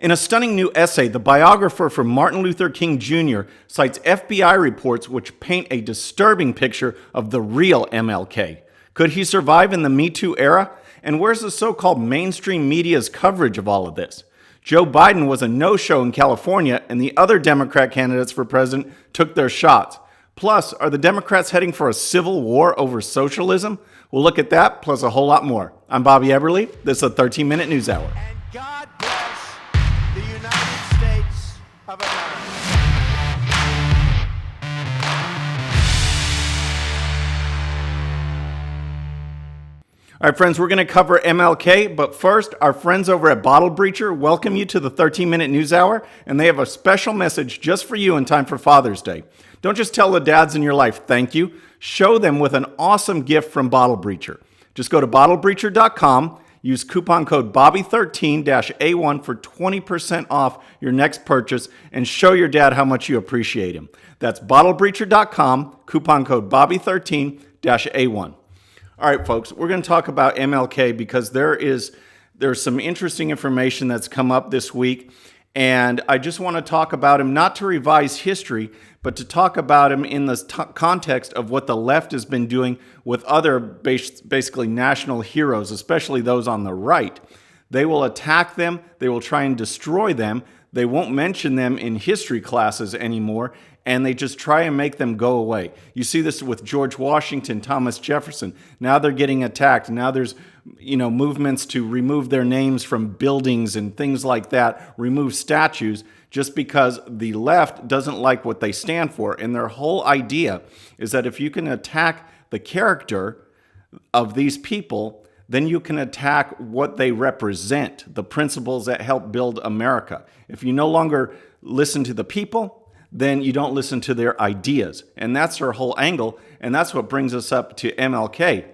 In a stunning new essay, the biographer for Martin Luther King Jr. cites FBI reports which paint a disturbing picture of the real MLK. Could he survive in the Me Too era? And where's the so-called mainstream media's coverage of all of this? Joe Biden was a no-show in California, and the other Democrat candidates for president took their shots. Plus, are the Democrats heading for a civil war over socialism? We'll look at that, plus a whole lot more. I'm Bobby Eberle. This is a 13-minute news hour. And God bless the United States of America. All right, friends, we're going to cover MLK, but first, our friends over at Bottle Breacher welcome you to the 13-minute news hour, and they have a special message just for you in time for Father's Day. Don't just tell the dads in your life thank you. Show them with an awesome gift from Bottle Breacher. Just go to bottlebreacher.com, use coupon code BOBBY13-A1 for 20% off your next purchase, and show your dad how much you appreciate him. That's bottlebreacher.com, coupon code BOBBY13-A1. All right, folks, we're going to talk about MLK because there's some interesting information that's come up this week, and I just want to talk about him, not to revise history, but to talk about him in the context of what the left has been doing with other basically national heroes, especially those on the right. They will attack them, they will try and destroy them, they won't mention them in history classes anymore, and they just try and make them go away. You see this with George Washington, Thomas Jefferson. Now they're getting attacked. Now there's, movements to remove their names from buildings and things like that, remove statues, just because the left doesn't like what they stand for. And their whole idea is that if you can attack the character of these people, then you can attack what they represent, the principles that help build America. If you no longer listen to the people, then you don't listen to their ideas. And that's their whole angle, and that's what brings us up to MLK,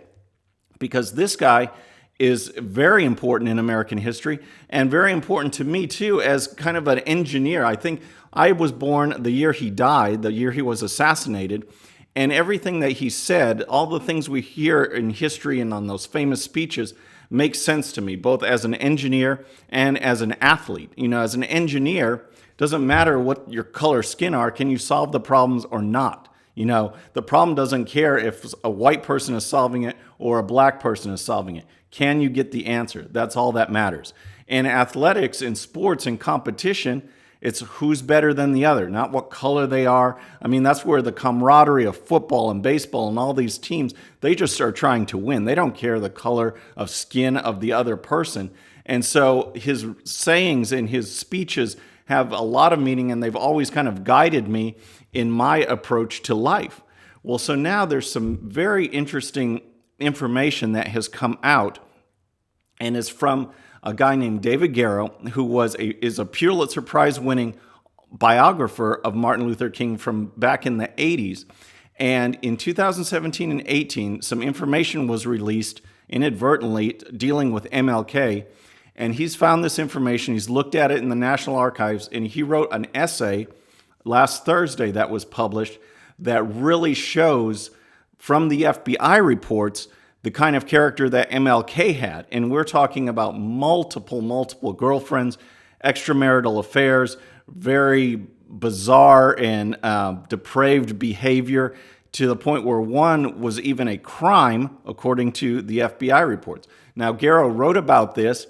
because this guy is very important in American history and very important to me too as kind of an engineer. I think I was born the year he died, the year he was assassinated, and everything that he said, all the things we hear in history and on those famous speeches makes sense to me, both as an engineer and as an athlete. As an engineer, doesn't matter what your color skin are, can you solve the problems or not? The problem doesn't care if a white person is solving it or a black person is solving it. Can you get the answer? That's all that matters. In athletics, in sports, in competition, it's who's better than the other, not what color they are. That's where the camaraderie of football and baseball and all these teams, they just are trying to win. They don't care the color of skin of the other person. And so his sayings and his speeches have a lot of meaning, and they've always kind of guided me in my approach to life. Well, so now there's some very interesting information that has come out, and is from a guy named David Garrow, who is a Pulitzer Prize-winning biographer of Martin Luther King from back in the 80s. And in 2017 and 18, some information was released inadvertently dealing with MLK. And he's found this information, he's looked at it in the National Archives, and he wrote an essay last Thursday that was published that really shows from the FBI reports the kind of character that MLK had. And we're talking about multiple girlfriends, extramarital affairs, very bizarre and depraved behavior, to the point where one was even a crime, according to the FBI reports. Now, Garrow wrote about this,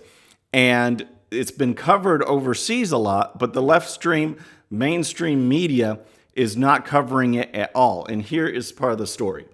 and it's been covered overseas a lot, but the mainstream media is not covering it at all. And here is part of the story.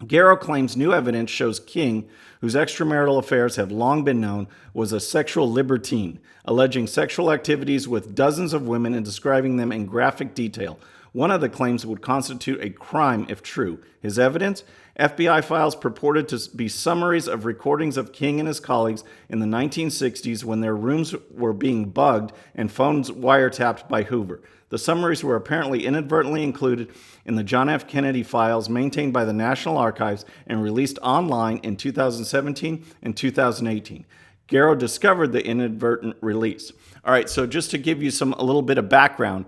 Garrow claims new evidence shows King, whose extramarital affairs have long been known, was a sexual libertine, alleging sexual activities with dozens of women and describing them in graphic detail. One of the claims would constitute a crime if true. His evidence? FBI files purported to be summaries of recordings of King and his colleagues in the 1960s when their rooms were being bugged and phones wiretapped by Hoover. The summaries were apparently inadvertently included in the John F. Kennedy files maintained by the National Archives and released online in 2017 and 2018. Garrow discovered the inadvertent release. All right, so just to give you a little bit of background,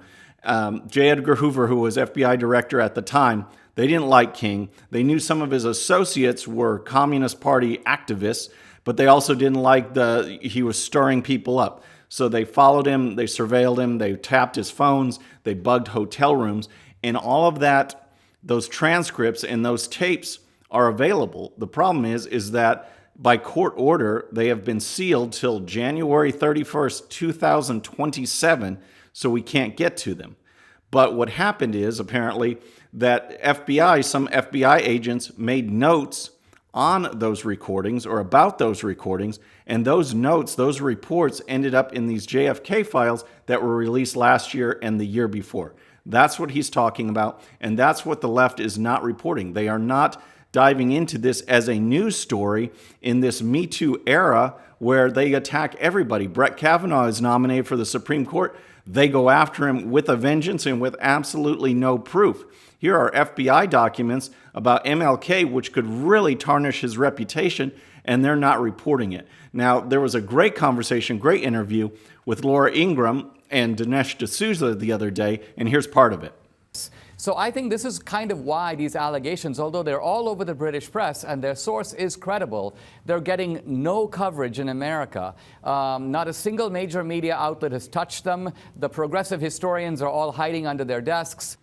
J. Edgar Hoover, who was FBI director at the time, they didn't like King. They knew some of his associates were Communist Party activists, but they also didn't like he was stirring people up. So they followed him, they surveilled him, they tapped his phones, they bugged hotel rooms, and all of that, those transcripts and those tapes are available. The problem is that by court order, they have been sealed till January 31st, 2027, so we can't get to them. But what happened is, apparently, that some FBI agents made notes on those recordings or about those recordings, and those notes, those reports ended up in these JFK files that were released last year and the year before. That's what he's talking about, and that's what the left is not reporting. They are not diving into this as a news story in this Me Too era where they attack everybody. Brett Kavanaugh is nominated for the Supreme Court. They go after him with a vengeance and with absolutely no proof. Here are FBI documents about MLK, which could really tarnish his reputation, and they're not reporting it. Now, there was a great conversation, great interview with Laura Ingraham and Dinesh D'Souza the other day, and here's part of it. So I think this is kind of why these allegations, although they're all over the British press and their source is credible, they're getting no coverage in America. Not a single major media outlet has touched them. The progressive historians are all hiding under their desks.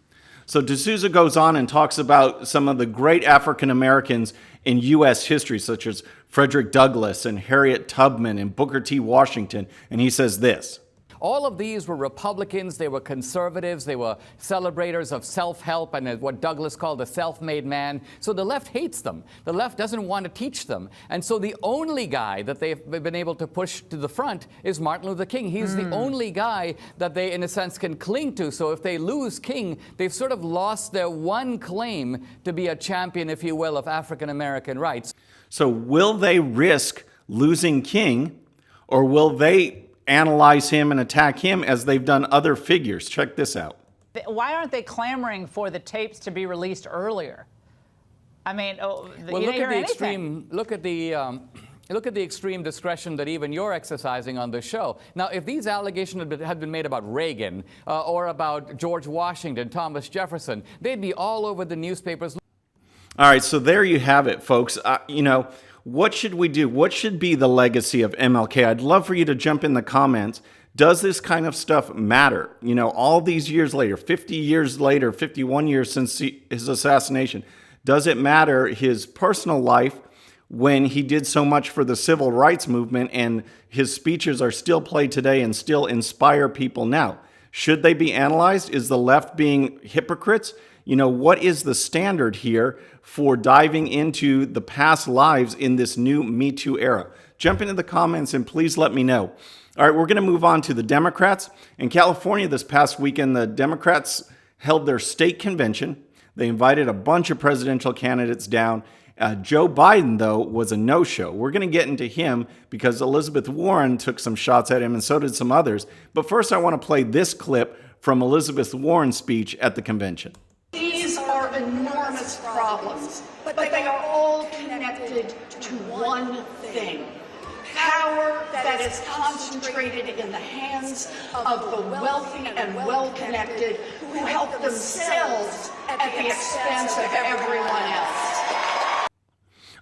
So D'Souza goes on and talks about some of the great African Americans in U.S. history, such as Frederick Douglass and Harriet Tubman and Booker T. Washington, and he says this. All of these were Republicans, they were conservatives, they were celebrators of self-help and what Douglass called the self-made man. So the left hates them. The left doesn't want to teach them. And so the only guy that they've been able to push to the front is Martin Luther King. He's the only guy that they, in a sense, can cling to. So if they lose King, they've sort of lost their one claim to be a champion, if you will, of African-American rights. So will they risk losing King, or will they analyze him and attack him as they've done other figures? Check this out. Why aren't they clamoring for the tapes to be released earlier? I mean, well, look at the extreme. Look at the extreme discretion that even you're exercising on this show. Now, if these allegations had been made about Reagan or about George Washington, Thomas Jefferson, they'd be all over the newspapers. All right, so there you have it, folks. What should we do? What should be the legacy of MLK? I'd love for you to jump in the comments. Does this kind of stuff matter? All these years later, 50 years later, 51 years since his assassination, does it matter his personal life when he did so much for the civil rights movement and his speeches are still played today and still inspire people now? Should they be analyzed? Is the left being hypocrites? What is the standard here for diving into the past lives in this new Me Too era? Jump into the comments and please let me know. All right, we're going to move on to the Democrats. In California this past weekend, the Democrats held their state convention. They invited a bunch of presidential candidates down. Joe Biden, though, was a no-show. We're going to get into him because Elizabeth Warren took some shots at him and so did some others. But first, I want to play this clip from Elizabeth Warren's speech at the convention. These are enormous problems, but they are all connected to one thing. Power that is concentrated in the hands of the wealthy and well-connected who help themselves at the expense of everyone else.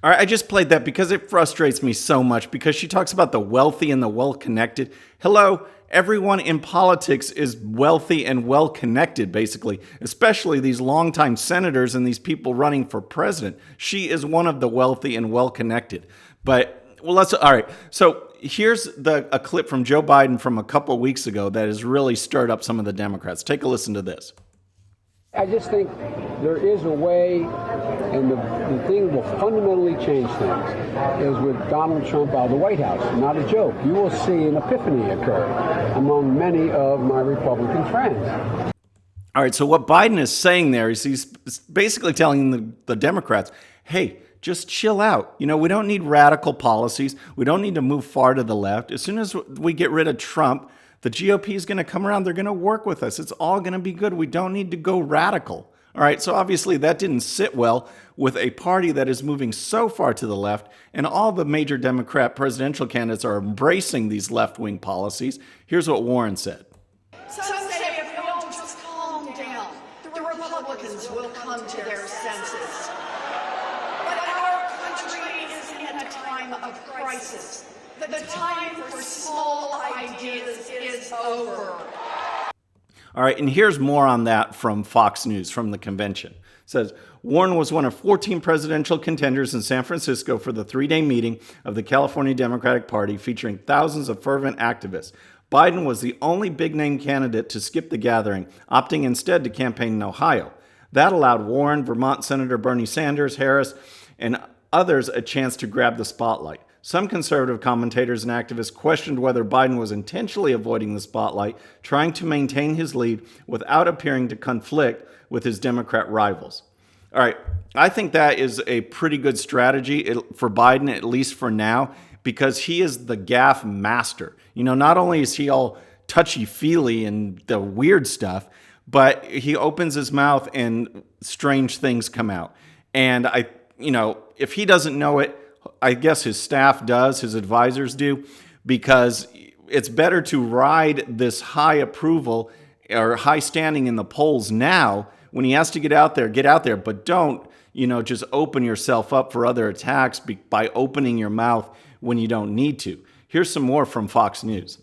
All right, I just played that because it frustrates me so much because she talks about the wealthy and the well-connected. Hello, everyone in politics is wealthy and well-connected, basically, especially these longtime senators and these people running for president. She is one of the wealthy and well-connected. All right, so here's a clip from Joe Biden from a couple weeks ago that has really stirred up some of the Democrats. Take a listen to this. I just think there is a way, and the thing that will fundamentally change things is with Donald Trump out of the White House. Not a joke. You will see an epiphany occur among many of my Republican friends. All right, so what Biden is saying there is he's basically telling the Democrats, hey, just chill out. We don't need radical policies. We don't need to move far to the left. As soon as we get rid of Trump, the GOP is going to come around. They're going to work with us. It's all going to be good. We don't need to go radical. All right, so obviously that didn't sit well with a party that is moving so far to the left, and all the major Democrat presidential candidates are embracing these left-wing policies. Here's what Warren said. Some say if we all just calm down, the Republicans will come to their senses. But our country is in a time of crisis. The time for small ideas is over. All right, and here's more on that from Fox News, from the convention. It says, Warren was one of 14 presidential contenders in San Francisco for the three-day meeting of the California Democratic Party featuring thousands of fervent activists. Biden was the only big-name candidate to skip the gathering, opting instead to campaign in Ohio. That allowed Warren, Vermont Senator Bernie Sanders, Harris, and others a chance to grab the spotlight. Some conservative commentators and activists questioned whether Biden was intentionally avoiding the spotlight, trying to maintain his lead without appearing to conflict with his Democrat rivals. All right, I think that is a pretty good strategy for Biden, at least for now, because he is the gaffe master. You know, not only is he all touchy-feely and the weird stuff, but he opens his mouth and strange things come out. And if he doesn't know it, I guess his staff does, his advisors do, because it's better to ride this high approval or high standing in the polls now. When he has to get out there, but don't, just open yourself up for other attacks by opening your mouth when you don't need to. Here's some more from Fox News.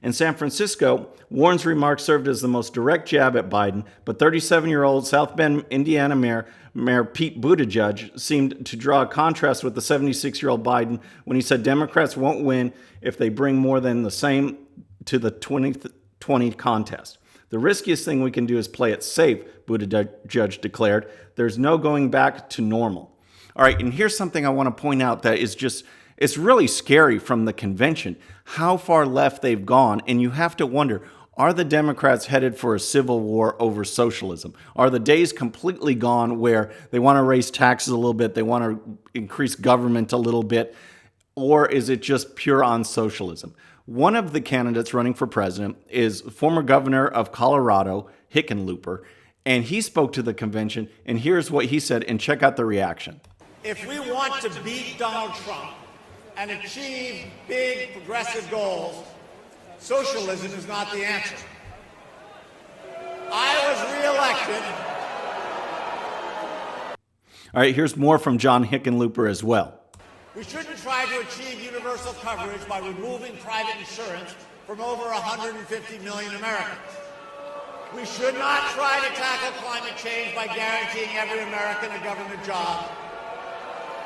In San Francisco, Warren's remarks served as the most direct jab at Biden, but 37-year-old South Bend, Indiana Mayor Pete Buttigieg seemed to draw a contrast with the 76-year-old Biden when he said Democrats won't win if they bring more than the same to the 2020 contest. The riskiest thing we can do is play it safe, Buttigieg declared. There's no going back to normal. All right, and here's something I want to point out that is it's really scary from the convention, how far left they've gone, and you have to wonder, are the Democrats headed for a civil war over socialism? Are the days completely gone where they want to raise taxes a little bit, they want to increase government a little bit, or is it just pure on socialism? One of the candidates running for president is former governor of Colorado, Hickenlooper, and he spoke to the convention, and here's what he said, and check out the reaction. If we want to beat Donald Trump and achieve big progressive goals, socialism is not the answer. I was reelected. All right, here's more from John Hickenlooper as well. We shouldn't try to achieve universal coverage by removing private insurance from over 150 million Americans. We should not try to tackle climate change by guaranteeing every American a government job.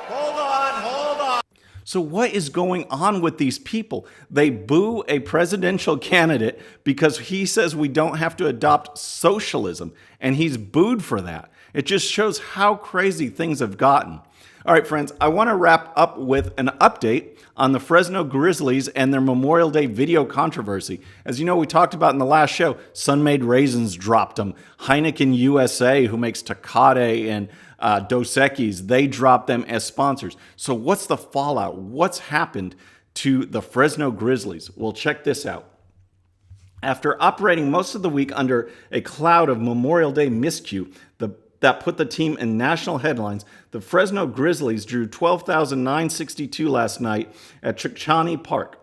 Hold on. So what is going on with these people? They boo a presidential candidate because he says we don't have to adopt socialism, and he's booed for that. It just shows how crazy things have gotten. All right, friends, I want to wrap up with an update on the Fresno Grizzlies and their Memorial Day video controversy. As you know, we talked about in the last show, Sun-Made Raisins dropped them. Heineken USA, who makes Tecate and Dos Equis, they dropped them as sponsors. So what's the fallout? What's happened to the Fresno Grizzlies? Well, check this out. After operating most of the week under a cloud of Memorial Day miscue that put the team in national headlines, the Fresno Grizzlies drew 12,962 last night at Chukchani Park.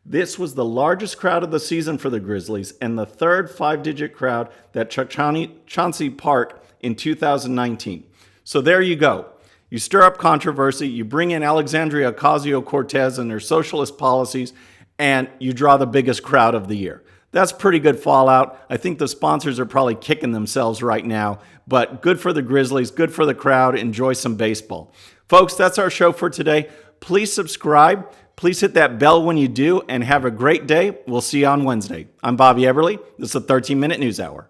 This was the largest crowd of the season for the Grizzlies and the third five-digit crowd at Chauncey Park in 2019. So there you go. You stir up controversy, you bring in Alexandria Ocasio-Cortez and her socialist policies, and you draw the biggest crowd of the year. That's pretty good fallout. I think the sponsors are probably kicking themselves right now, but good for the Grizzlies, good for the crowd. Enjoy some baseball. Folks, that's our show for today. Please subscribe. Please hit that bell when you do, and have a great day. We'll see you on Wednesday. I'm Bobby Everly. This is the 13-Minute News Hour.